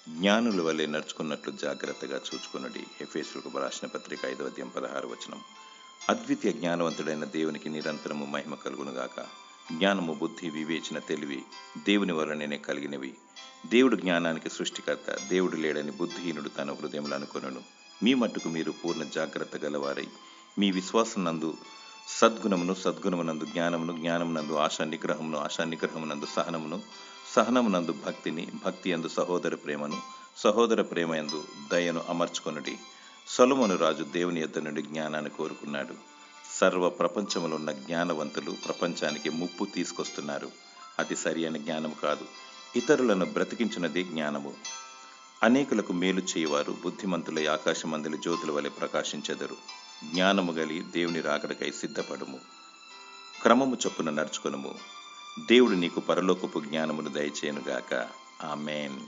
జ్ఞానుల వలె నడుచుకున్నట్లు జాగ్రత్తగా చూచుకొనుడి. ఎఫెసీయులకు రాసిన పత్రిక 5వ అధ్యాయం 16వ వచనం. అద్వితీయ జ్ఞానవంతుడైన దేవునికి నిరంతరము మహిమ కలుగునుగాక. జ్ఞానము, బుద్ధి, వివేచన, తెలివి దేవుని వలననే కలిగినవి. దేవుడు జ్ఞానానికి సృష్టికర్త. దేవుడు లేడని బుద్ధిహీనుడు తన హృదయంలో అనుకొనును. మీ మట్టుకు మీరు పూర్ణ జాగ్రత్త గలవారై మీ విశ్వాసం నందు సద్గుణమును, సద్గుణమునందు జ్ఞానమును, జ్ఞానమునందు ఆశా నిగ్రహమును, ఆశా నిగ్రహమునందు సహనమును, సహనమునందు భక్తిని, భక్తి యందు సహోదర ప్రేమను, సహోదర ప్రేమ యందు దయను అమర్చుకొనుడి. సొలొమోను రాజు దేవుని యొద్ద నుండి జ్ఞానాన్ని కోరుకున్నాడు. సర్వ ప్రపంచములో ఉన్న జ్ఞానవంతులు ప్రపంచానికి ముప్పు తీసుకొస్తున్నారు. అది సరి అయిన జ్ఞానం కాదు. ఇతరులను బ్రతికించినదే జ్ఞానము. అనేకులకు మేలు చేయవారు బుద్ధిమంతులై ఆకాశమందలి జ్యోతుల వలె ప్రకాశించెదరు. జ్ఞానము గలి దేవుని రాకడకై సిద్ధపడుము. క్రమము చొప్పున నడుచుకొనుము. దేవుడు నీకు పరలోకపు జ్ఞానమును దయచేయునుగాక. ఆమేన్.